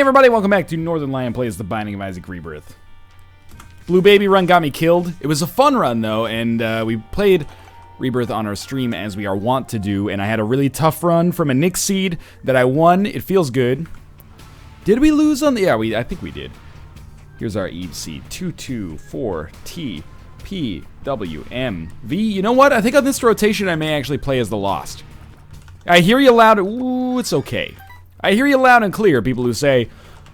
everybody, welcome back to Northern Lion Plays The Binding of Isaac Rebirth. Blue Baby run got me killed. It was a fun run though, and we played Rebirth on our stream as we are wont to do, and I had a really tough run from a Nick seed that I won. It feels good. Did we lose on the... Yeah, I think we did. Here's our Eve seed. 224TPWMV. You know what? I think on this rotation I may actually play as the Lost. I hear you loud... Ooh, it's okay. I hear you loud and clear, people who say,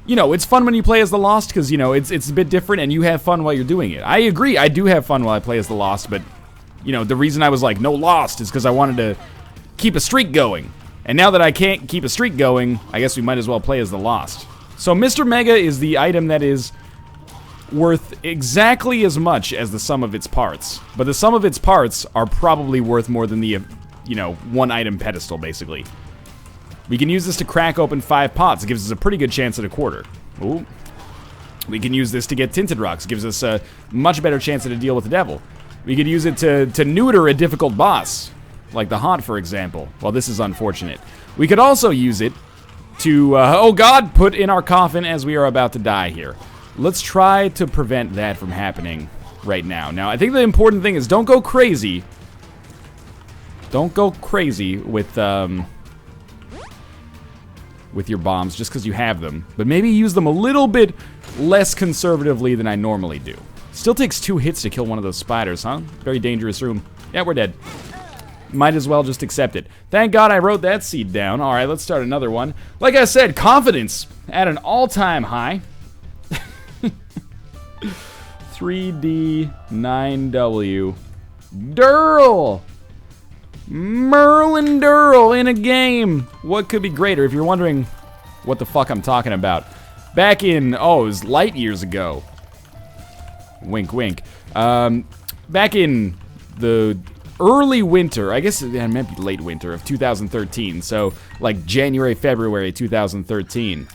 you know, it's fun when you play as the Lost because, you know, it's a bit different and you have fun while you're doing it. I agree, I do have fun while I play as the Lost, but, you know, the reason I was like, no Lost is because I wanted to keep a streak going. And now that I can't keep a streak going, I guess we might as well play as the Lost. So Mr. Mega is the item that is worth exactly as much as the sum of its parts. But the sum of its parts are probably worth more than the, you know, one item pedestal, basically. We can use this to crack open 5 pots. It gives us a pretty good chance at a quarter. Ooh. We can use this to get Tinted Rocks. It gives us a much better chance at a deal with the devil. We could use it to neuter a difficult boss, like the Haunt, for example. Well, this is unfortunate. We could also use it to, oh god, put in our coffin as we are about to die here. Let's try to prevent that from happening right now. Now, I think the important thing is don't go crazy. Don't go crazy with your bombs just because you have them, but maybe use them a little bit less conservatively than I normally do. Still takes 2 hits to kill one of those spiders, huh? Very dangerous room. Yeah, we're dead. Might as well just accept it. Thank God I wrote that seed down. All right, let's start another one. Like I said, confidence at an all-time high. 3D9W. DERL! Merlin DERL in a game. What could be greater? If you're wondering what the fuck I'm talking about. Back in, oh, it was light years ago. Wink, wink. Back in the early winter, I guess it might be late winter of 2013. So, like January, February 2013.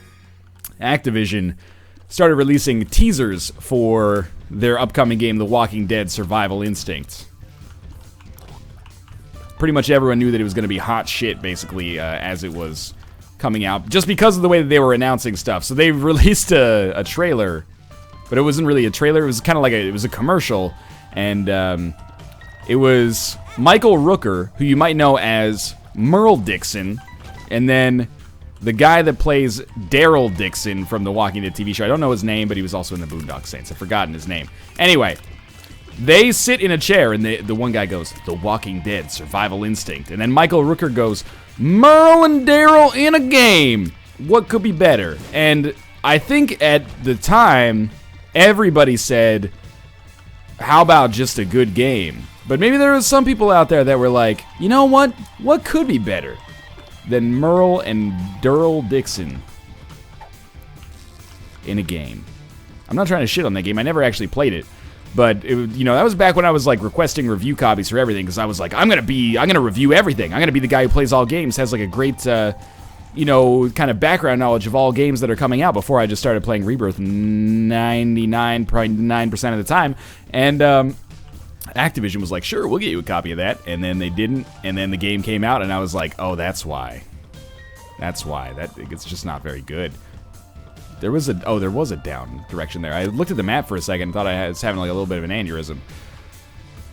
Activision started releasing teasers for their upcoming game, The Walking Dead Survival Instinct. Pretty much everyone knew that it was going to be hot shit, basically, as it was coming out, just because of the way that they were announcing stuff. So they released a trailer, but it wasn't really a trailer. It was kind of like it was a commercial, and it was Michael Rooker, who you might know as Merle Dixon, and then the guy that plays DERL Dixon from the Walking Dead TV show. I don't know his name, but he was also in the Boondock Saints. I've forgotten his name. Anyway. They sit in a chair, and the one guy goes, The Walking Dead, Survival Instinct. And then Michael Rooker goes, Merle and DERL in a game. What could be better? And I think at the time, everybody said, how about just a good game? But maybe there were some people out there that were like, you know what? What could be better than Merle and DERL Dixon in a game? I'm not trying to shit on that game. I never actually played it. But, you know, that was back when I was, like, requesting review copies for everything, because I was like, I'm gonna review everything. I'm gonna be the guy who plays all games, has, like, a great, you know, kind of background knowledge of all games that are coming out before I just started playing Rebirth 99.9% of the time. And, Activision was like, sure, we'll get you a copy of that. And then they didn't, and then the game came out, and I was like, oh, that's why. That's why. It's just not very good. There was a down direction there. I looked at the map for a second and thought I was having like a little bit of an aneurysm.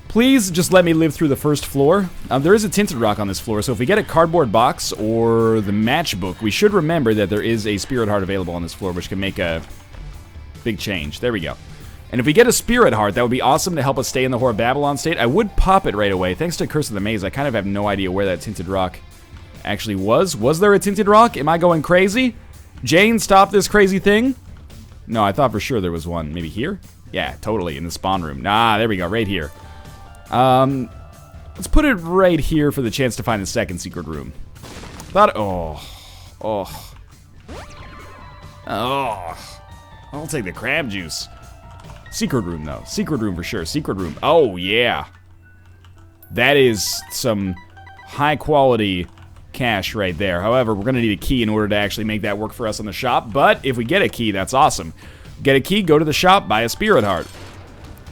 Please just let me live through the first floor. There is a Tinted Rock on this floor, so if we get a cardboard box or the matchbook, we should remember that there is a Spirit Heart available on this floor, which can make a big change. There we go. And if we get a Spirit Heart, that would be awesome to help us stay in the Whore of Babylon state. I would pop it right away. Thanks to Curse of the Maze, I kind of have no idea where that Tinted Rock actually was. Was there a Tinted Rock? Am I going crazy? Jane, stop this crazy thing. No, I thought for sure there was one. Maybe here? Yeah, totally, in the spawn room. Nah, there we go, right here. Let's put it right here for the chance to find the second secret room. I'll take the crab juice. Secret room, though. Secret room for sure. Secret room. Oh, yeah. That is some high-quality cash right there. However, we're going to need a key in order to actually make that work for us on the shop. But if we get a key, that's awesome. Get a key, go to the shop, buy a Spirit Heart.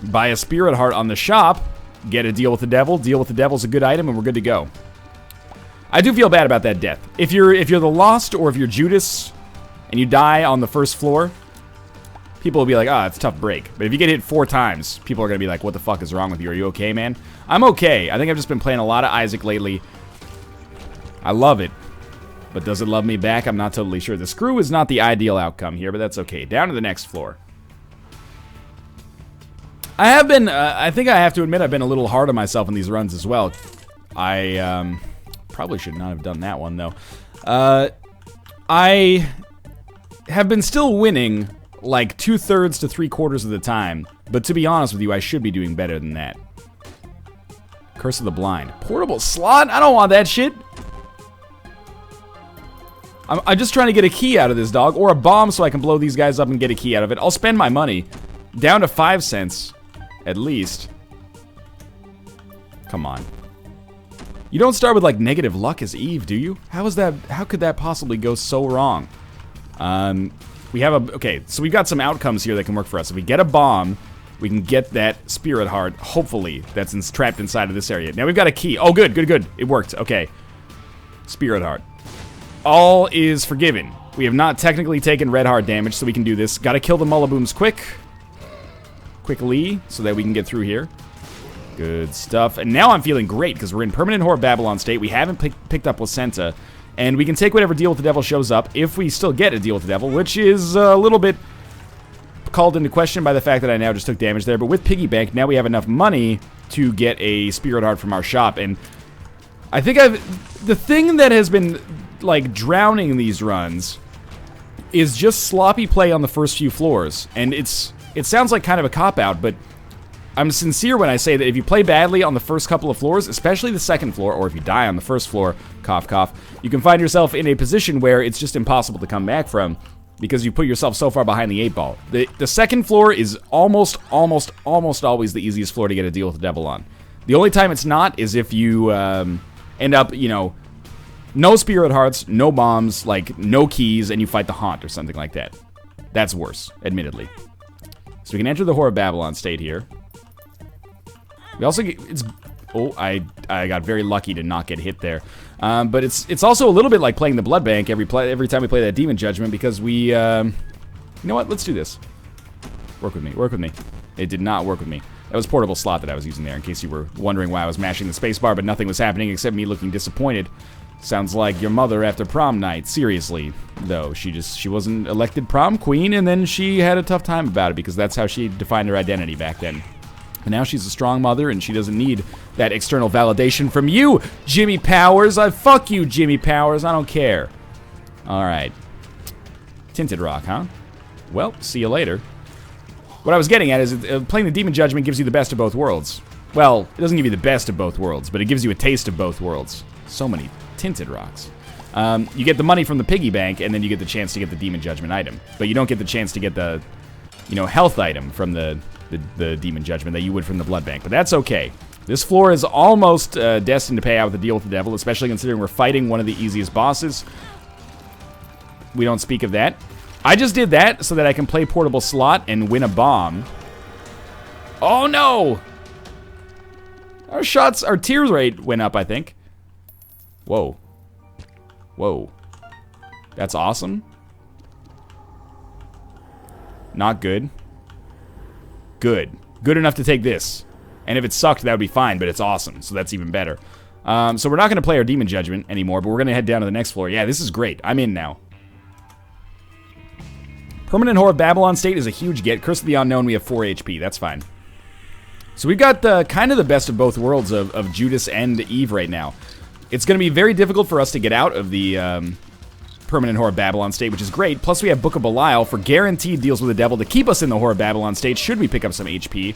Buy a Spirit Heart on the shop, get a deal with the devil. Deal with the devil's a good item, and we're good to go. I do feel bad about that death. If you're the Lost or if you're Judas, and you die on the first floor, people will be like, ah, it's a tough break. But if you get hit 4 times, people are going to be like, what the fuck is wrong with you? Are you okay, man? I'm okay. I think I've just been playing a lot of Isaac lately. I love it. But does it love me back? I'm not totally sure. The screw is not the ideal outcome here, but that's okay. Down to the next floor. I have been, I think I have to admit, I've been a little hard on myself in these runs as well. I probably should not have done that one, though. I have been still winning like 2/3 to 3/4 of the time, but to be honest with you, I should be doing better than that. Curse of the Blind. Portable slot? I don't want that shit. I'm just trying to get a key out of this dog, or a bomb so I can blow these guys up and get a key out of it. I'll spend my money. Down to 5 cents, at least. Come on. You don't start with, like, negative luck as Eve, do you? How is that? How could that possibly go so wrong? We have a... Okay, so we've got some outcomes here that can work for us. If we get a bomb, we can get that spirit heart, hopefully, that's trapped inside of this area. Now we've got a key. Oh, good, good, good. It worked. Okay. Spirit heart. All is forgiven. We have not technically taken red heart damage, so we can do this. Gotta kill the Mullabooms quickly, so that we can get through here. Good stuff. And now I'm feeling great, because we're in permanent Whore of Babylon state. We haven't picked up Placenta, and we can take whatever deal with the devil shows up, if we still get a deal with the devil, which is a little bit called into question by the fact that I now just took damage there. But with Piggy Bank, now we have enough money to get a spirit heart from our shop, and I think the thing that has been, like, drowning these runs is just sloppy play on the first few floors. And it sounds like kind of a cop-out, but I'm sincere when I say that if you play badly on the first couple of floors, especially the second floor, or if you die on the first floor, cough, cough, you can find yourself in a position where it's just impossible to come back from, because you put yourself so far behind the 8-ball. The second floor is almost always the easiest floor to get a deal with the devil on. The only time it's not is if you end up, you know, no spirit hearts, no bombs, like, no keys, and you fight the haunt or something like that. That's worse, admittedly. So we can enter the Whore of Babylon state here. We also get, oh, I got very lucky to not get hit there. But it's also a little bit like playing the Blood Bank every time we play that Demon Judgment, because we, you know what, let's do this. Work with me, work with me. It did not work with me. That was portable slot that I was using there, in case you were wondering why I was mashing the spacebar, but nothing was happening except me looking disappointed. Sounds like your mother after prom night. Seriously, though. She wasn't elected prom queen, and then she had a tough time about it, because that's how she defined her identity back then. And now she's a strong mother, and she doesn't need that external validation from you, Jimmy Powers. Fuck you, Jimmy Powers. I don't care. Alright. Tinted Rock, huh? Well, see you later. What I was getting at is playing the Demon Judgment gives you the best of both worlds. Well, it doesn't give you the best of both worlds, but it gives you a taste of both worlds. So many Tinted Rocks. You get the money from the Piggy Bank, and then you get the chance to get the Demon Judgment item. But you don't get the chance to get the, you know, health item from the Demon Judgment that you would from the Blood Bank. But that's okay. This floor is almost destined to pay out with the deal with the devil, especially considering we're fighting one of the easiest bosses. We don't speak of that. I just did that so that I can play portable slot and win a bomb. Oh no! Our tear rate went up, I think. Whoa. Whoa. That's awesome. Not good. Good. Good enough to take this. And if it sucked, that would be fine, but it's awesome, so that's even better. So we're not going to play our Demon Judgment anymore, but we're going to head down to the next floor. Yeah, this is great. I'm in now. Permanent Whore of Babylon state is a huge get. Curse of the Unknown, we have 4 HP. That's fine. So we've got kind of the best of both worlds of Judas and Eve right now. It's going to be very difficult for us to get out of the Permanent Whore of Babylon state, which is great. Plus, we have Book of Belial for guaranteed deals with the devil to keep us in the Whore of Babylon state, should we pick up some HP.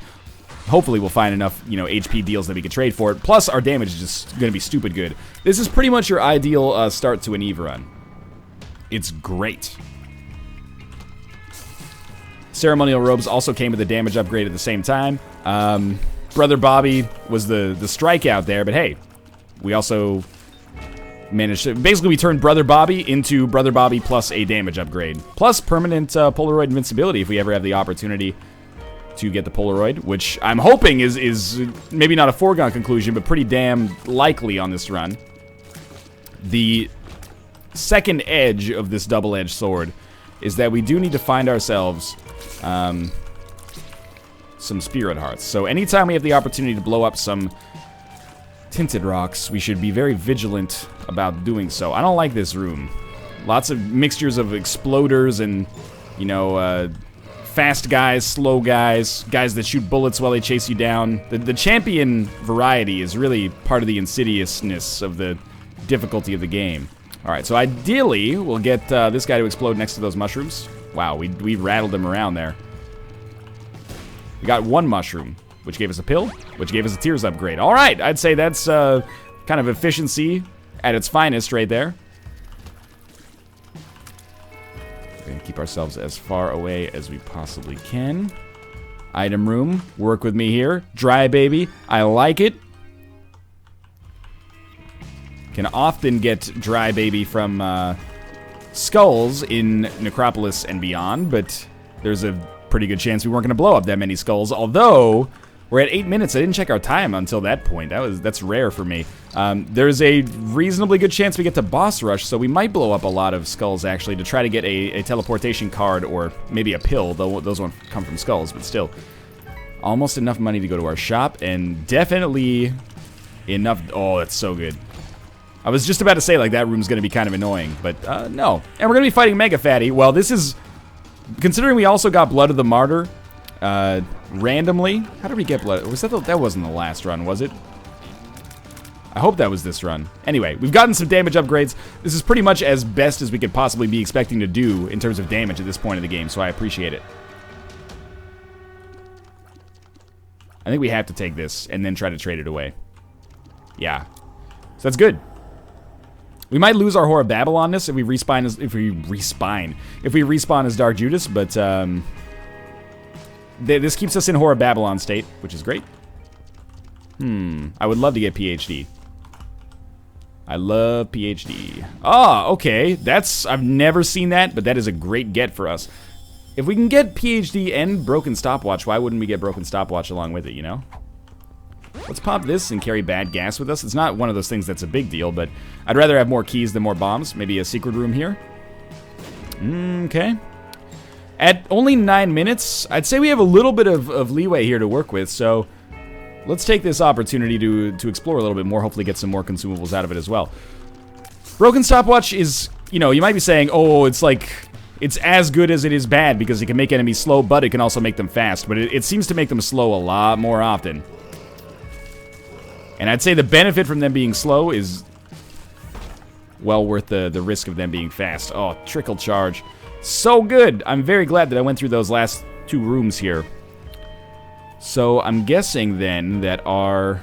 Hopefully, we'll find enough, you know, HP deals that we can trade for it. Plus, our damage is just going to be stupid good. This is pretty much your ideal start to an Eve run. It's great. Ceremonial Robes also came with a damage upgrade at the same time. Brother Bobby was the strikeout there, but hey, we also managed to... Basically, we turned Brother Bobby into Brother Bobby plus a damage upgrade. Plus permanent Polaroid invincibility if we ever have the opportunity to get the Polaroid, which I'm hoping is maybe not a foregone conclusion, but pretty damn likely on this run. The second edge of this double-edged sword is that we do need to find ourselves some spirit hearts. So anytime we have the opportunity to blow up some tinted rocks, we should be very vigilant about doing so. I don't like this room. Lots of mixtures of exploders and, you know, fast guys, slow guys, guys that shoot bullets while they chase you down. The champion variety is really part of the insidiousness of the difficulty of the game. Alright, so ideally, we'll get this guy to explode next to those mushrooms. Wow, we rattled him around there. We got one mushroom, which gave us a pill, which gave us a tears upgrade. Alright, I'd say that's kind of efficiency at its finest right there. We're gonna keep ourselves as far away as we possibly can. Item room, work with me here. Dry baby, I like it. Can often get dry baby from skulls in Necropolis and beyond, but there's a pretty good chance we weren't gonna blow up that many skulls, although we're at 8 minutes. I didn't check our time until that point. That's rare for me. There's a reasonably good chance we get to boss rush, so we might blow up a lot of skulls actually to try to get a teleportation card or maybe a pill, though those won't come from skulls, but still. Almost enough money to go to our shop, and definitely enough. Oh, that's so good. I was just about to say, like, that room's gonna be kind of annoying, but no. And we're gonna be fighting Mega Fatty. Well, this is, considering we also got Blood of the Martyr, randomly. How did we get blood? Was that wasn't the last run, was it? I hope that was this run. Anyway, we've gotten some damage upgrades. This is pretty much as best as we could possibly be expecting to do in terms of damage at this point of the game, so I appreciate it. I think we have to take this and then try to trade it away. Yeah. So that's good. We might lose our Whore of Babylon this if we respawn as Dark Judas, but this keeps us in Whore of Babylon state, which is great. I would love to get PhD. I love PhD. Ah, okay. I've never seen that, but that is a great get for us. If we can get PhD and Broken Stopwatch, why wouldn't we get Broken Stopwatch along with it, you know? Let's pop this and carry bad gas with us. It's not one of those things that's a big deal, but I'd rather have more keys than more bombs. Maybe a secret room here. Okay. At only 9 minutes, I'd say we have a little bit of leeway here to work with, so let's take this opportunity to explore a little bit more, hopefully get some more consumables out of it as well. Broken Stopwatch is, you know, you might be saying, oh, it's like, it's as good as it is bad because it can make enemies slow, but it can also make them fast. But it seems to make them slow a lot more often. And I'd say the benefit from them being slow is well worth the risk of them being fast. Oh, trickle charge. So good! I'm very glad that I went through those last 2 rooms here. So I'm guessing then that our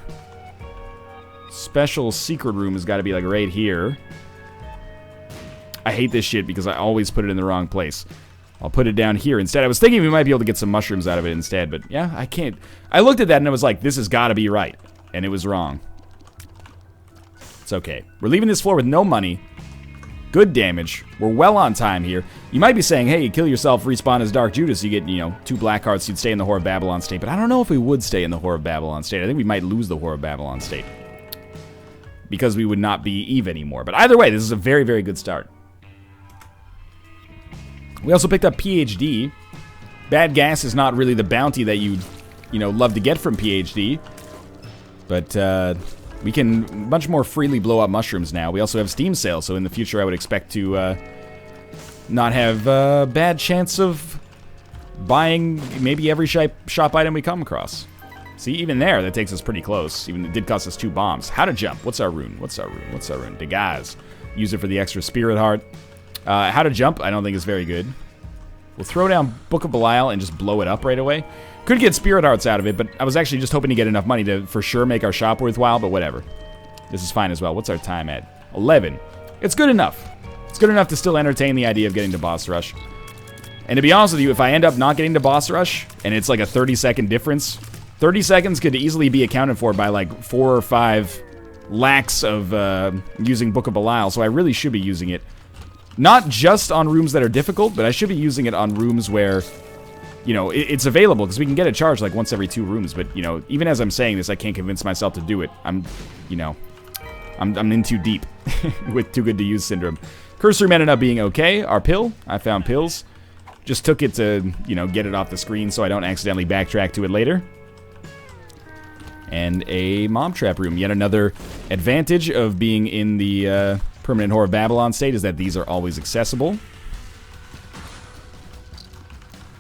special secret room has got to be like right here. I hate this shit because I always put it in the wrong place. I'll put it down here instead. I was thinking we might be able to get some mushrooms out of it instead, but yeah, I can't. I looked at that and I was like, this has got to be right. And it was wrong. It's okay. We're leaving this floor with no money. Good damage. We're well on time here. You might be saying, hey, you kill yourself, respawn as Dark Judas, you get, you know, 2 black hearts, you'd stay in the Whore of Babylon state. But I don't know if we would stay in the Whore of Babylon state. I think we might lose the Whore of Babylon state. Because we would not be Eve anymore. But either way, this is a very, very good start. We also picked up PhD. Bad gas is not really the bounty that you'd, you know, love to get from PhD. But we can much more freely blow up mushrooms now. We also have Steam sales, so in the future I would expect to not have a bad chance of buying maybe every shop item we come across. See, even there, that takes us pretty close. Even it did cost us 2 bombs. How to jump? What's our rune? What's our rune? What's our rune? Degaz. Use it for the extra spirit heart. How to jump, I don't think is very good. We'll throw down Book of Belial and just blow it up right away. Could get spirit hearts out of it, but I was actually just hoping to get enough money to for sure make our shop worthwhile, but whatever. This is fine as well. What's our time at? 11. It's good enough. It's good enough to still entertain the idea of getting to boss rush. And to be honest with you, if I end up not getting to boss rush, and it's like a 30-second difference, 30 seconds could easily be accounted for by like 4 or 5 lacks of using Book of Belial, so I really should be using it. Not just on rooms that are difficult, but I should be using it on rooms where, you know, it's available, because we can get a charge like once every 2 rooms, but, you know, even as I'm saying this, I can't convince myself to do it. I'm in too deep with too good to use syndrome. Cursory men ended up being okay. Our pill, I found pills. Just took it to, you know, get it off the screen so I don't accidentally backtrack to it later. And a mob trap room. Yet another advantage of being in the permanent Whore of Babylon state is that these are always accessible.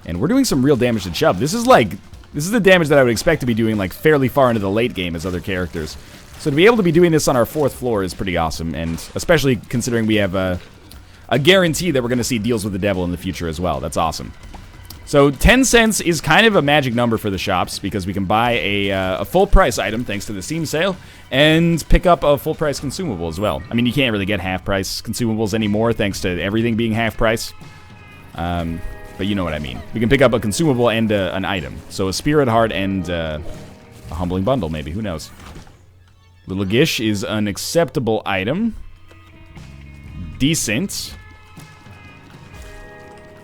And we're doing some real damage to Chubb. This is the damage that I would expect to be doing like fairly far into the late game as other characters. So to be able to be doing this on our 4th floor is pretty awesome, and especially considering we have a guarantee that we're going to see deals with the devil in the future as well. That's awesome. So 10 cents is kind of a magic number for the shops because we can buy a full price item thanks to the Steam sale and pick up a full price consumable as well. I mean, you can't really get half price consumables anymore thanks to everything being half price. But you know what I mean. We can pick up a consumable and an item. So a spirit heart and a humbling bundle maybe, who knows. Little Gish is an acceptable item. Decent.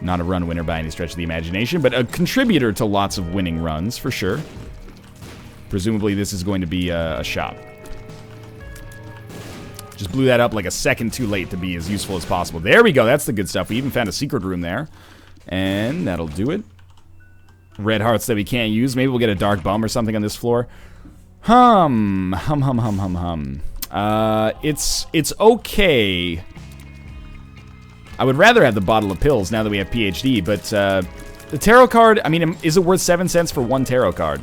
Not a run winner by any stretch of the imagination, but a contributor to lots of winning runs, for sure. Presumably this is going to be a shop. Just blew that up like a second too late to be as useful as possible. There we go, that's the good stuff. We even found a secret room there. And that'll do it. Red hearts that we can't use. Maybe we'll get a dark bum or something on this floor. It's okay. I would rather have the bottle of pills now that we have PhD, but the tarot card, I mean, is it worth 7 cents for one tarot card?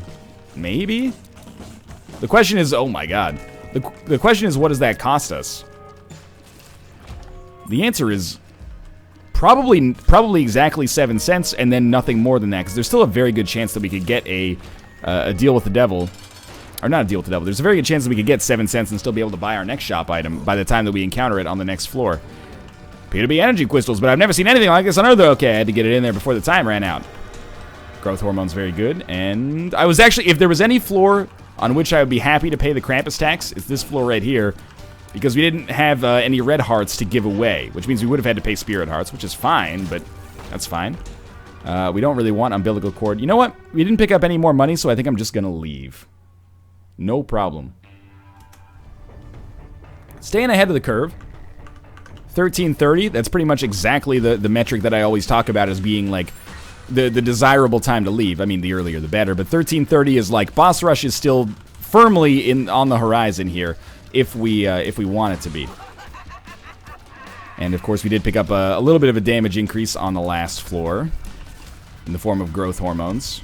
Maybe? The question is, oh my god. The question is, what does that cost us? The answer is probably exactly 7 cents and then nothing more than that, because there's still a very good chance that we could get a deal with the devil. Or not a deal with the devil. There's a very good chance that we could get 7 cents and still be able to buy our next shop item by the time that we encounter it on the next floor. Appear to be energy crystals, but I've never seen anything like this on Earth. Okay, I had to get it in there before the time ran out. Growth hormone's very good, and I was actually, if there was any floor on which I would be happy to pay the Krampus tax, it's this floor right here, because we didn't have any red hearts to give away, which means we would have had to pay spirit hearts, which is fine, but that's fine. We don't really want umbilical cord. You know what? We didn't pick up any more money, so I think I'm just gonna leave. No problem. Staying ahead of the curve. 13:30, that's pretty much exactly the metric that I always talk about as being like the desirable time to leave. I mean, the earlier the better, but 13:30 is like boss rush is still firmly on the horizon here if we want it to be. And of course we did pick up a little bit of a damage increase on the last floor in the form of growth hormones.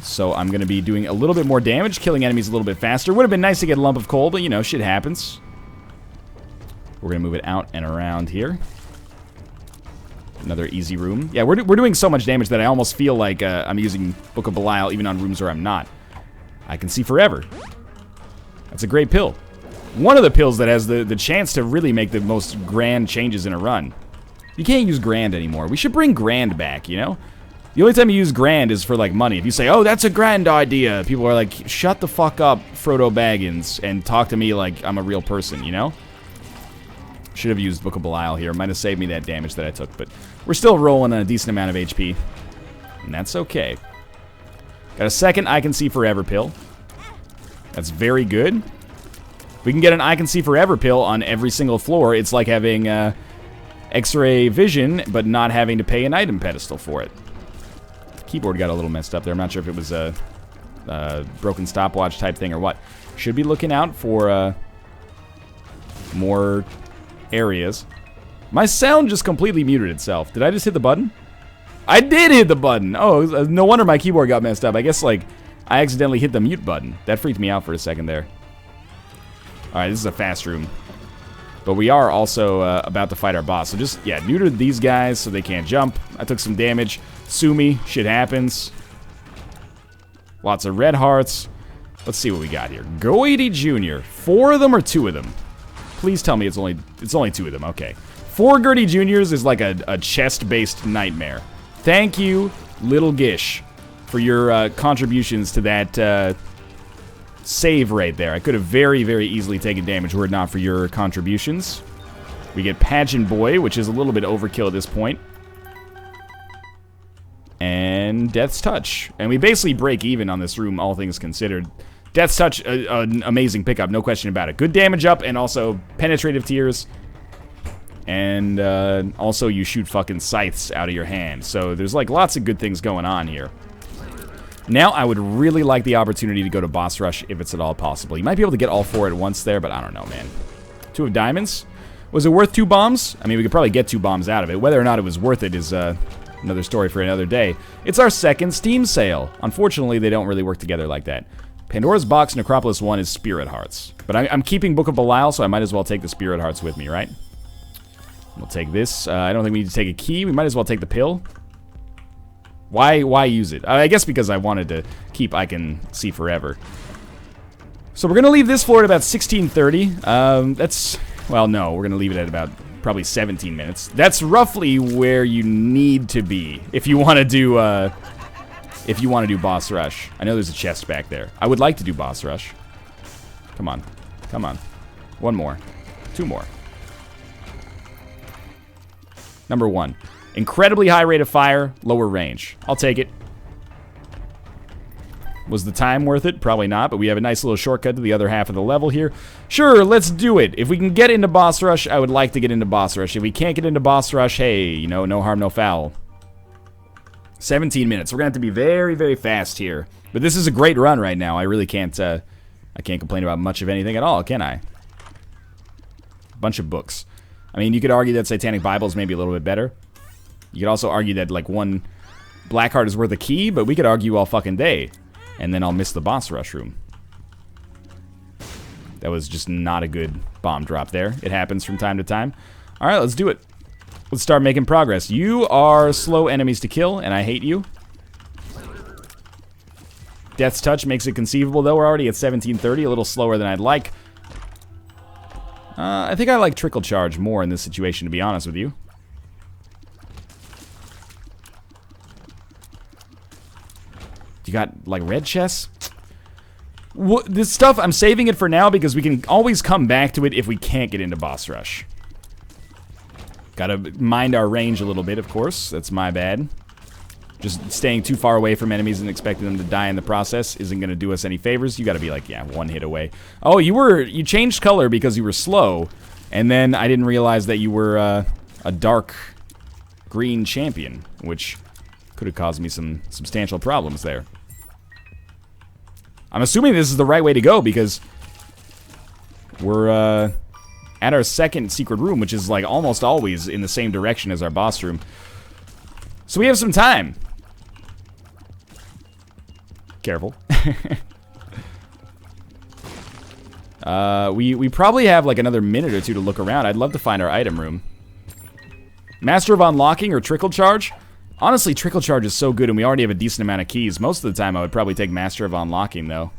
So I'm going to be doing a little bit more damage, killing enemies a little bit faster. Would have been nice to get a lump of coal, but you know, shit happens. We're going to move it out and around here. Another easy room. Yeah, we're doing so much damage that I almost feel like I'm using Book of Belial even on rooms where I'm not. I can see forever. That's a great pill. One of the pills that has the chance to really make the most grand changes in a run. You can't use grand anymore. We should bring grand back, you know? The only time you use grand is for, like, money. If you say, oh, that's a grand idea, people are like, shut the fuck up, Frodo Baggins, and talk to me like I'm a real person, you know? Should have used Book of Belial here. Might have saved me that damage that I took, but we're still rolling a decent amount of HP. And that's okay. Got a second I Can See Forever pill. That's very good. If we can get an I Can See Forever pill on every single floor, it's like having X-ray vision, but not having to pay an item pedestal for it. Keyboard got a little messed up there. I'm not sure if it was a broken stopwatch type thing or what. Should be looking out for more areas. My sound just completely muted itself. Did I just hit the button? I did hit the button. Oh, no wonder my keyboard got messed up. I guess, like, I accidentally hit the mute button. That freaked me out for a second there. Alright, this is a fast room. But we are also about to fight our boss. So just, yeah, neuter these guys so they can't jump. I took some damage. Sue me. Shit happens. Lots of red hearts. Let's see what we got here. Goity Jr. 4 of them or 2 of them? Please tell me it's only 2 of them. Okay. 4 Gertie Juniors is like a chest-based nightmare. Thank you, Little Gish, for your contributions to that save right there. I could have very, very easily taken damage were it not for your contributions. We get Pageant Boy, which is a little bit overkill at this point. And Death's Touch. And we basically break even on this room, all things considered. Death's Touch, an amazing pickup, no question about it. Good damage up, and also penetrative tears. And also you shoot fucking scythes out of your hand. So there's like lots of good things going on here. Now I would really like the opportunity to go to boss rush if it's at all possible. You might be able to get all 4 at once there, but I don't know, man. 2 of diamonds. Was it worth 2 bombs? I mean, we could probably get 2 bombs out of it. Whether or not it was worth it is another story for another day. It's our second Steam sale. Unfortunately, they don't really work together like that. Pandora's Box Necropolis 1 is Spirit Hearts. But I'm keeping Book of Belial, so I might as well take the Spirit Hearts with me, right? We'll take this. I don't think we need to take a key. We might as well take the pill. Why use it? I guess because I wanted to keep I Can See Forever. So we're going to leave this floor at about 16:30. That's... Well, no, we're going to leave it at about probably 17 minutes. That's roughly where you need to be if you want to do boss rush. I know there's a chest back there. I would like to do boss rush. Come on. Come on. 1 more. 2 more. Number 1. Incredibly high rate of fire, lower range. I'll take it. Was the time worth it? Probably not, but we have a nice little shortcut to the other half of the level here. Sure, let's do it. If we can get into boss rush, I would like to get into boss rush. If we can't get into boss rush, hey, you know, no harm, no foul. 17 minutes. We're going to have to be very, very fast here. But this is a great run right now. I really can't, I can't complain about much of anything at all, can I? Bunch of books. I mean, you could argue that Satanic Bible is maybe a little bit better. You could also argue that, like, 1 Blackheart is worth a key, but we could argue all fucking day. And then I'll miss the boss rush room. That was just not a good bomb drop there. It happens from time to time. Alright, let's do it. Let's start making progress. You are slow enemies to kill, and I hate you. Death's Touch makes it conceivable, though. We're already at 17:30, a little slower than I'd like. I think I like Trickle Charge more in this situation, to be honest with you. You got, like, red chests? This stuff, I'm saving it for now because we can always come back to it if we can't get into boss rush. Gotta mind our range a little bit, of course. That's my bad. Just staying too far away from enemies and expecting them to die in the process isn't gonna do us any favors. You gotta be like, yeah, 1 hit away. Oh, you changed color because you were slow, and then I didn't realize that you were a dark green champion, which could have caused me some substantial problems there. I'm assuming this is the right way to go because we're at our second secret room, which is like almost always in the same direction as our boss room. So we have some time. Careful. We probably have like another minute or 2 to look around. I'd love to find our item room. Master of Unlocking or Trickle Charge? Honestly, Trickle Charge is so good, and we already have a decent amount of keys. Most of the time, I would probably take Master of Unlocking, though.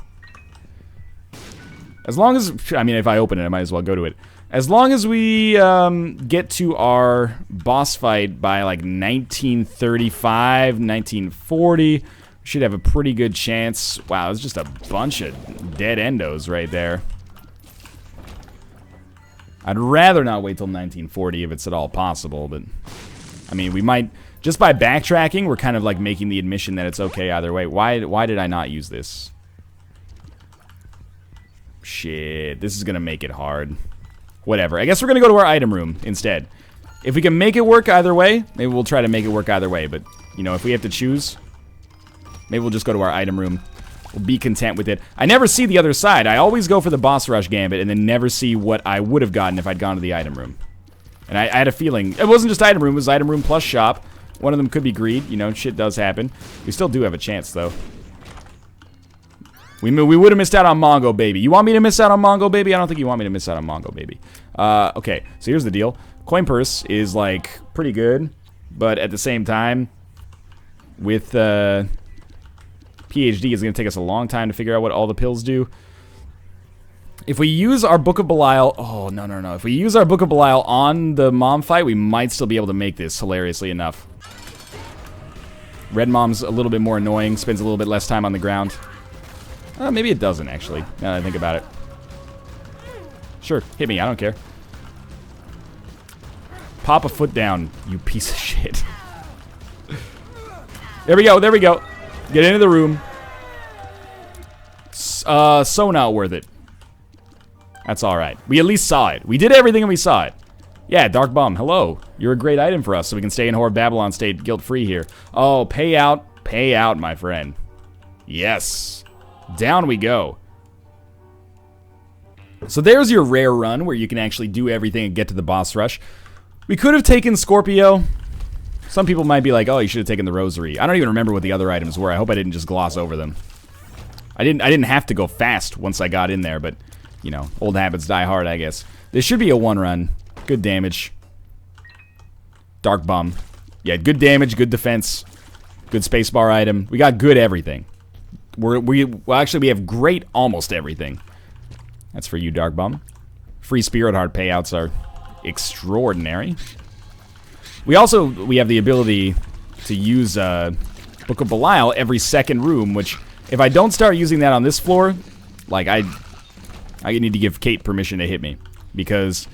As long as... I mean, if I open it, I might as well go to it. As long as we get to our boss fight by, like, 1935, 1940, we should have a pretty good chance. Wow, it's just a bunch of dead endos right there. I'd rather not wait till 1940 if it's at all possible, but... I mean, we might... Just by backtracking, we're kind of like making the admission that it's okay either way. Why did I not use this? Shit, this is gonna make it hard. Whatever. I guess we're gonna go to our item room instead. If we can make it work either way, maybe we'll try to make it work either way. But, you know, if we have to choose, maybe we'll just go to our item room. We'll be content with it. I never see the other side. I always go for the boss rush gambit and then never see what I would have gotten if I'd gone to the item room. And I had a feeling, it wasn't just item room, it was item room plus shop. One of them could be greed, you know, shit does happen. We still do have a chance, though. We would have missed out on Mongo Baby. You want me to miss out on Mongo Baby? I don't think you want me to miss out on Mongo Baby. Okay, so here's the deal. Coin Purse is, like, pretty good. But at the same time, with PhD, it's going to take us a long time to figure out what all the pills do. If we use our Book of Belial... Oh, no. If we use our Book of Belial on the mom fight, we might still be able to make this, hilariously enough. Red Mom's a little bit more annoying, spends a little bit less time on the ground. Maybe it doesn't, actually, now that I think about it. Sure, hit me, I don't care. Pop a foot down, you piece of shit. There we go. Get into the room. So not worth it. That's alright. We at least saw it. We did everything and we saw it. Yeah, Dark Bum, hello. You're a great item for us, so we can stay in Whore Babylon state guilt-free here. Oh, pay out, my friend. Yes. Down we go. So there's your rare run, where you can actually do everything and get to the boss rush. We could have taken Scorpio. Some people might be like, oh, you should have taken the Rosary. I don't even remember what the other items were. I hope I didn't just gloss over them. I didn't have to go fast once I got in there, but, you know, old habits die hard, I guess. This should be a one run. Good damage. Dark Bum. Yeah, good damage, good defense, good spacebar item. We got good everything. Well, actually, we have great almost everything. That's for you, Dark Bum. Free Spirit Heart payouts are extraordinary. We have the ability to use Book of Belial every second room, which, if I don't start using that on this floor, like, I need to give Kate permission to hit me, because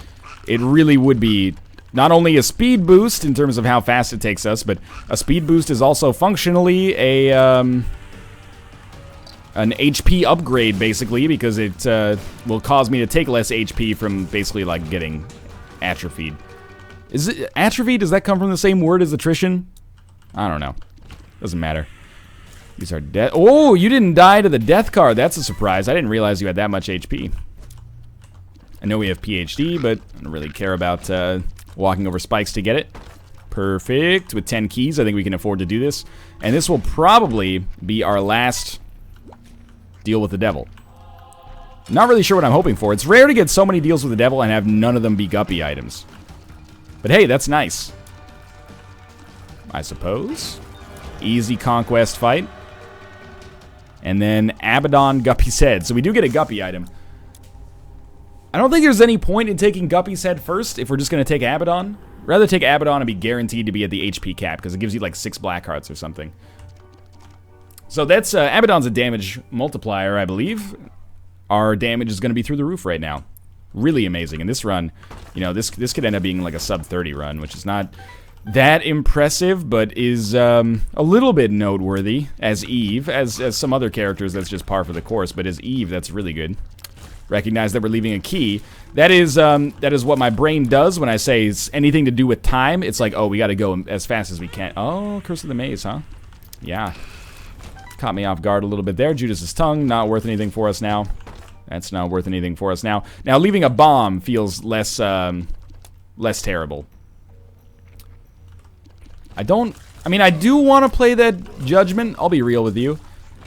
it really would be not only a speed boost in terms of how fast it takes us, but a speed boost is also functionally an HP upgrade, basically, because it will cause me to take less HP from basically, like, getting atrophied. Is it atrophy? Does that come from the same word as attrition? I don't know. Doesn't matter. These are death. Oh, you didn't die to the death card. That's a surprise. I didn't realize you had that much HP. I know we have PhD, but I don't really care about walking over spikes to get it. Perfect. With 10 keys, I think we can afford to do this. And this will probably be our last deal with the devil. Not really sure what I'm hoping for. It's rare to get so many deals with the devil and have none of them be guppy items. But hey, that's nice. I suppose. Easy conquest fight. And then Abaddon Guppy's Head. So we do get a guppy item. I don't think there's any point in taking Guppy's Head first if we're just going to take Abaddon. Rather take Abaddon and be guaranteed to be at the HP cap, because it gives you like 6 black hearts or something. So that's, Abaddon's a damage multiplier, I believe. Our damage is going to be through the roof right now. Really amazing. In this run, you know, this could end up being like a sub 30 run, which is not that impressive, but is a little bit noteworthy as Eve. As some other characters, that's just par for the course, but as Eve, that's really good. Recognize that we're leaving a key. That is what my brain does when I say it's anything to do with time. It's like, oh, we got to go as fast as we can. Oh, Curse of the Maze, huh? Yeah. Caught me off guard a little bit there. Judas's Tongue, not worth anything for us now. That's not worth anything for us now. Now, leaving a bomb feels less terrible. I do want to play that Judgment. I'll be real with you.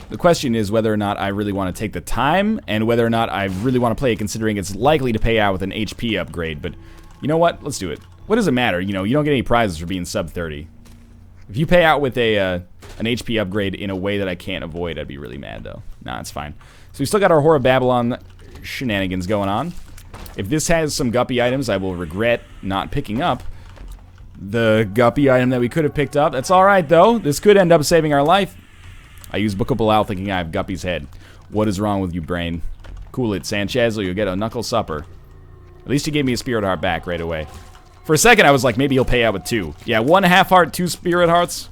The question is whether or not I really want to take the time, and whether or not I really want to play it, considering it's likely to pay out with an HP upgrade. But you know what? Let's do it. What does it matter? You know, you don't get any prizes for being sub 30. If you pay out with an HP upgrade in a way that I can't avoid, I'd be really mad, though. Nah, it's fine. So we still got our Whore of Babylon shenanigans going on. If this has some guppy items, I will regret not picking up the guppy item that we could have picked up. That's alright, though. This could end up saving our life. I use Book of Belial thinking I have Guppy's Head. What is wrong with you, brain? Cool it, Sanchez, or you'll get a knuckle supper. At least he gave me a Spirit Heart back right away. For a second, I was like, maybe he'll pay out with 2. Yeah, 1 half heart, 2 Spirit Hearts.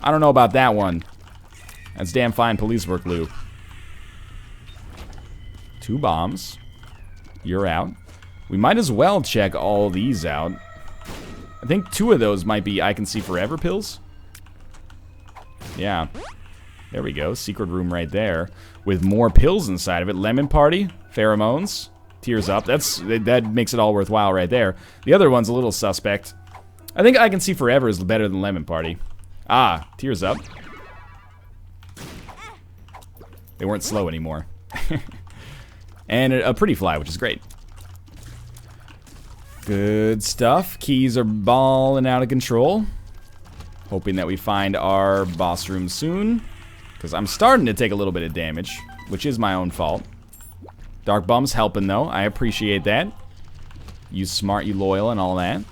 I don't know about that one. That's damn fine police work, Lou. 2 bombs. You're out. We might as well check all these out. I think 2 of those might be I Can See Forever pills. Yeah. There we go. Secret room right there. With more pills inside of it. Lemon Party. Pheromones. Tears Up. That makes it all worthwhile right there. The other one's a little suspect. I think I Can See Forever is better than Lemon Party. Ah, Tears Up. They weren't slow anymore. And a Pretty Fly, which is great. Good stuff. Keys are balling out of control. Hoping that we find our boss room soon. Because I'm starting to take a little bit of damage, which is my own fault. Dark Bum's helping, though. I appreciate that. You smart, you loyal, and all that.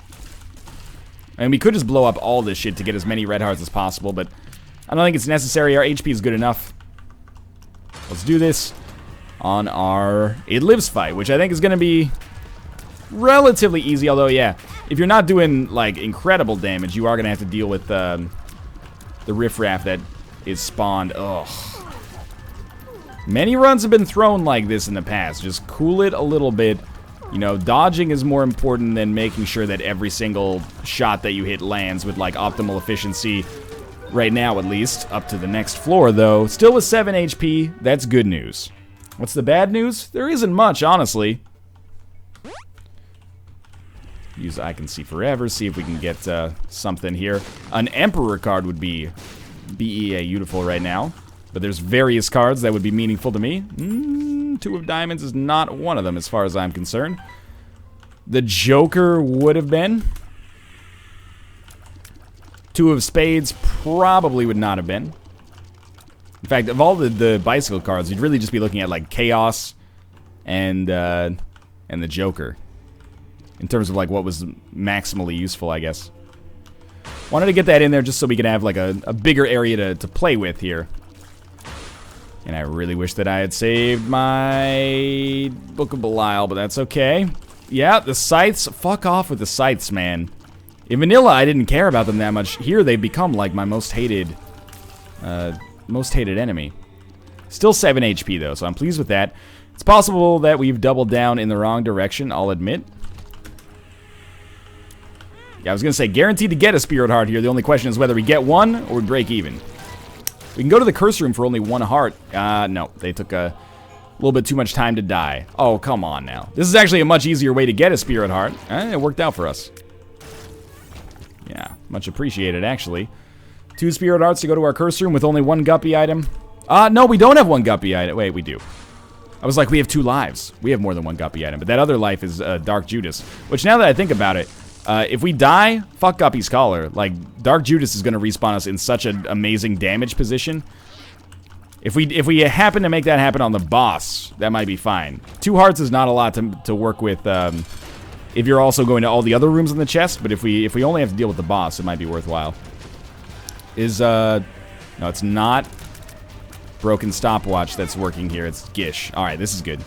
And we could just blow up all this shit to get as many red hearts as possible, but I don't think it's necessary. Our HP is good enough. Let's do this on our It Lives fight, which I think is going to be relatively easy, although, yeah, if you're not doing, like, incredible damage, you are going to have to deal with the riffraff that is spawned. Ugh. Many runs have been thrown like this in the past. Just cool it a little bit. You know, dodging is more important than making sure that every single shot that you hit lands with, like, optimal efficiency. Right now, at least. Up to the next floor, though. Still with 7 HP. That's good news. What's the bad news? There isn't much, honestly. Use I Can See Forever. See if we can get something here. An Emperor card would be beautiful right now. But there's various cards that would be meaningful to me. 2 of Diamonds is not one of them as far as I'm concerned. The Joker would have been. 2 of Spades probably would not have been. In fact, of all the bicycle cards, you'd really just be looking at like Chaos and the Joker. In terms of like what was maximally useful, I guess. Wanted to get that in there just so we could have like a bigger area to play with here. And I really wish that I had saved my Book of Belial, but that's okay. Yeah, the Scythes. Fuck off with the Scythes, man. In vanilla, I didn't care about them that much. Here, they've become like my most hated enemy. Still 7 HP, though, so I'm pleased with that. It's possible that we've doubled down in the wrong direction, I'll admit. Yeah, I was going to say, guaranteed to get a Spirit Heart here. The only question is whether we get one or we break even. We can go to the curse room for only 1 heart. No, they took a little bit too much time to die. Oh, come on now. This is actually a much easier way to get a Spirit Heart. It worked out for us. Yeah, much appreciated, actually. 2 Spirit Hearts to go to our curse room with only 1 Guppy item. No, we don't have 1 Guppy item. Wait, we do. I was like, we have 2 lives. We have more than 1 Guppy item, but that other life is Dark Judas. Which, now that I think about it, if we die, fuck Guppy's Collar. Like, Dark Judas is going to respawn us in such an amazing damage position. If we happen to make that happen on the boss, that might be fine. 2 hearts is not a lot to work with if you're also going to all the other rooms in the chest, but if we only have to deal with the boss, it might be worthwhile. No, it's not Broken Stopwatch that's working here. It's Gish. Alright, this is good.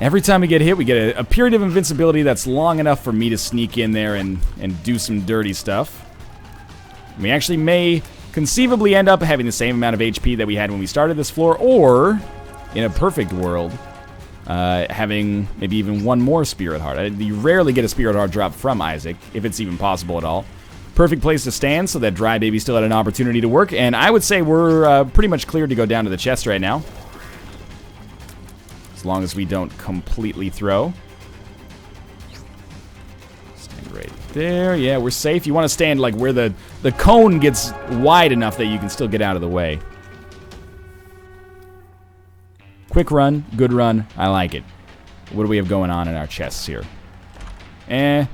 Every time we get hit, we get a period of invincibility that's long enough for me to sneak in there and do some dirty stuff. We actually may conceivably end up having the same amount of HP that we had when we started this floor, or, in a perfect world, having maybe even 1 more Spirit Heart. You rarely get a Spirit Heart drop from Isaac, if it's even possible at all. Perfect place to stand so that Dry Baby still had an opportunity to work, and I would say we're pretty much cleared to go down to the chest right now. As long as we don't completely throw. Stand right there. Yeah, we're safe. You want to stand like where the cone gets wide enough that you can still get out of the way. Quick run, good run. I like it. What do we have going on in our chests here? Alright.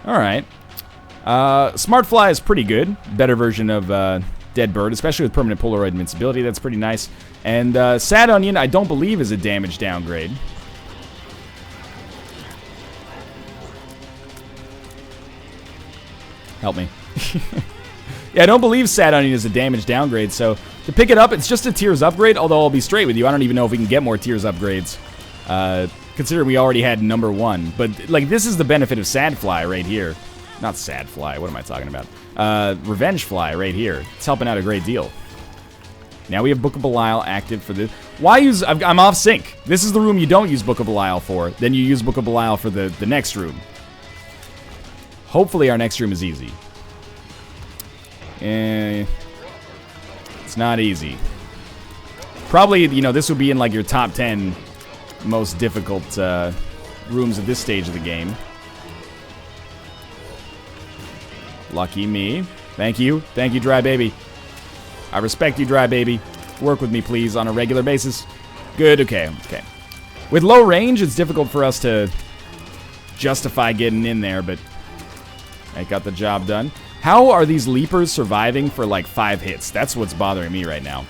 Alright. Smart Fly is pretty good. Better version of Dead Bird, especially with permanent Polaroid invincibility. That's pretty nice. And Sad Onion, I don't believe, is a damage downgrade. Help me. Yeah, I don't believe Sad Onion is a damage downgrade, so to pick it up, it's just a Tears upgrade, although I'll be straight with you, I don't even know if we can get more Tears upgrades, considering we already had number 1. But, like, this is the benefit of Sad Fly right here. Not Sad Fly, what am I talking about? Revenge Fly right here. It's helping out a great deal. Now we have Book of Belial active for this. Why use... I'm off sync. This is the room you don't use Book of Belial for. Then you use Book of Belial for the next room. Hopefully our next room is easy. It's not easy. Probably, you know, this would be in like your top 10 most difficult rooms at this stage of the game. Lucky me. Thank you. Thank you, Dry Baby. I respect you, Dry Baby. Work with me, please, on a regular basis. Good, okay, okay. With low range, it's difficult for us to justify getting in there, but I got the job done. How are these leapers surviving for like 5 hits? That's what's bothering me right now.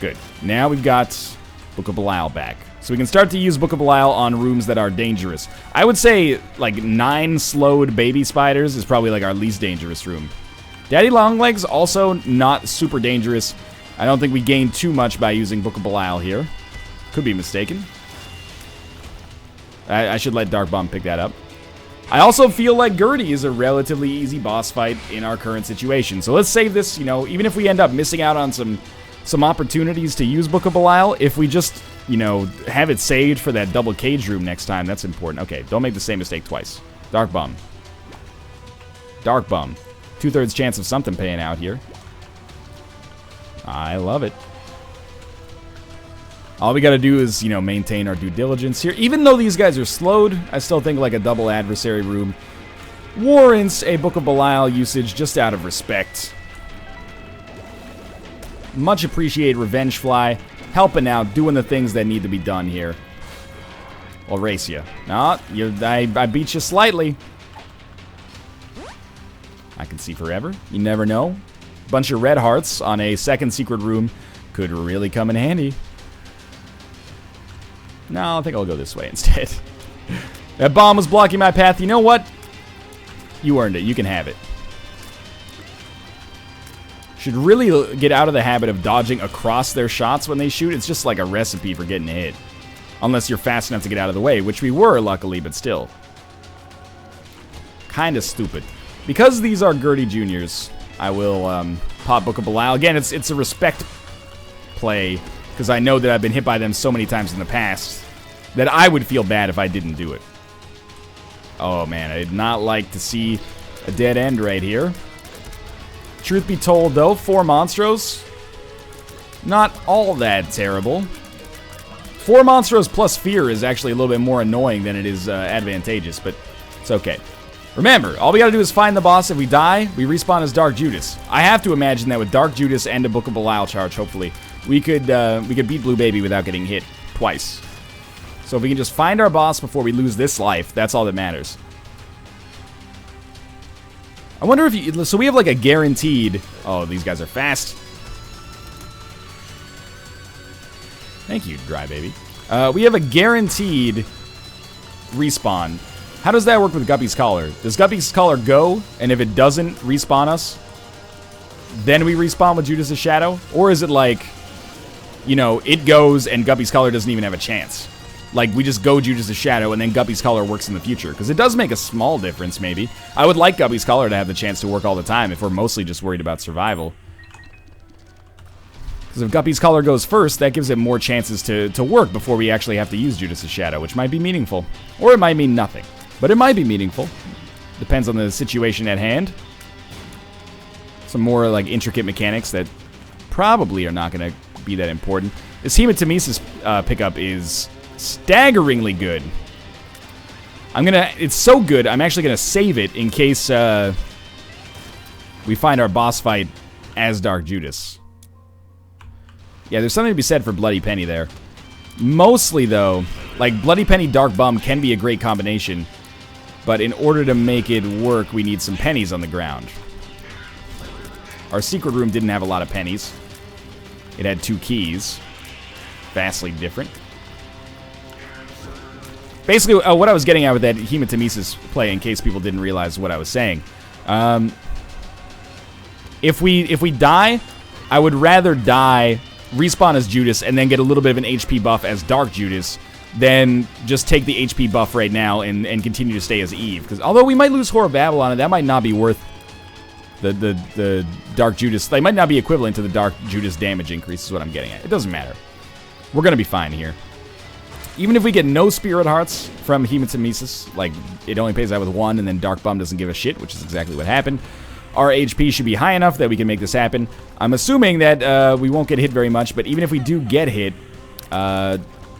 Good. Now we've got Book of Belial back. So we can start to use Book of Belial on rooms that are dangerous. I would say like 9 slowed baby spiders is probably like our least dangerous room. Daddy Longlegs also not super dangerous. I don't think we gain too much by using Book of Belial here. Could be mistaken. I should let Dark Bomb pick that up. I also feel like Gertie is a relatively easy boss fight in our current situation. So let's save this, you know, even if we end up missing out on some opportunities to use Book of Belial, if we just, you know, have it saved for that double cage room next time, that's important. Okay, don't make the same mistake twice. Dark Bum. Dark Bum. 2/3 chance of something paying out here. I love it. All we gotta do is, you know, maintain our due diligence here. Even though these guys are slowed, I still think like a double adversary room warrants a Book of Belial usage just out of respect. Much appreciate Revenge Fly helping out, doing the things that need to be done here. I'll race you. No, I beat you slightly. I can see forever. You never know. Bunch of red hearts on a second secret room could really come in handy. No, I think I'll go this way instead. That bomb was blocking my path. You know what? You earned it. You can have it. Should really get out of the habit of dodging across their shots when they shoot. It's just like a recipe for getting hit. Unless you're fast enough to get out of the way, which we were, luckily, but still. Kind of stupid. Because these are Gertie Juniors, I will pop Book of Belial. Again, it's a respect play, because I know that I've been hit by them so many times in the past that I would feel bad if I didn't do it. Oh man, I did not like to see a dead end right here. Truth be told though, 4 Monstros, not all that terrible. 4 Monstros plus Fear is actually a little bit more annoying than it is advantageous, but it's okay. Remember, all we gotta do is find the boss. If we die, we respawn as Dark Judas. I have to imagine that with Dark Judas and a Book of Belial charge, hopefully, we could beat Blue Baby without getting hit twice. So if we can just find our boss before we lose this life, that's all that matters. I wonder if you... So we have like a guaranteed... Oh, these guys are fast. Thank you, Dry Baby. We have a guaranteed respawn. How does that work with Guppy's Collar? Does Guppy's Collar go, and if it doesn't respawn us, then we respawn with Judas' Shadow? Or is it like, you know, it goes and Guppy's Collar doesn't even have a chance? Like, we just go Judas' Shadow and then Guppy's Collar works in the future? Because it does make a small difference, maybe. I would like Guppy's Collar to have the chance to work all the time if we're mostly just worried about survival. Because if Guppy's Collar goes first, that gives it more chances to work before we actually have to use Judas' Shadow, which might be meaningful. Or it might mean nothing. But it might be meaningful. Depends on the situation at hand. Some more, like, intricate mechanics that probably are not going to be that important. This Hematemesis pickup is staggeringly good. It's so good, I'm actually gonna save it in case we find our boss fight as Dark Judas. Yeah, there's something to be said for Bloody Penny there. Mostly, though, like, Bloody Penny Dark Bum can be a great combination, but in order to make it work, we need some pennies on the ground. Our secret room didn't have a lot of pennies. It had 2 keys. Vastly different. Basically, what I was getting at with that Hematemesis play, in case people didn't realize what I was saying, if we die, I would rather die, respawn as Judas, and then get a little bit of an HP buff as Dark Judas, than just take the HP buff right now and continue to stay as Eve. Because although we might lose Whore of Babylon, that might not be worth the Dark Judas. They might not be equivalent to the Dark Judas damage increase, is what I'm getting at. It doesn't matter. We're going to be fine here. Even if we get no Spirit Hearts from Hematemesis, like, it only pays out with 1, and then Dark Bum doesn't give a shit, which is exactly what happened, our HP should be high enough that we can make this happen. I'm assuming that we won't get hit very much, but even if we do get hit,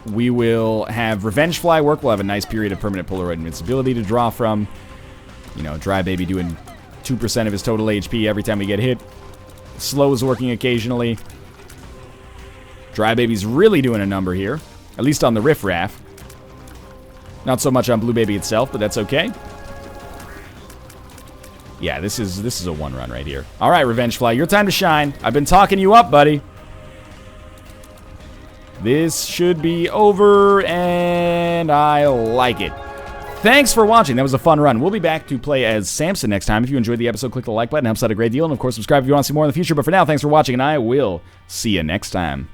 we will have Revenge Fly work. We'll have a nice period of permanent Polaroid invincibility to draw from. You know, Dry Baby doing 2% of his total HP every time we get hit. Slow is working occasionally. Dry Baby's really doing a number here. At least on the Riff Raff. Not so much on Blue Baby itself, but that's okay. Yeah, this is a 1-run right here. All right, Revenge Fly, your time to shine. I've been talking you up, buddy. This should be over, and I like it. Thanks for watching. That was a fun run. We'll be back to play as Samson next time. If you enjoyed the episode, click the like button. It helps out a great deal. And, of course, subscribe if you want to see more in the future. But for now, thanks for watching, and I will see you next time.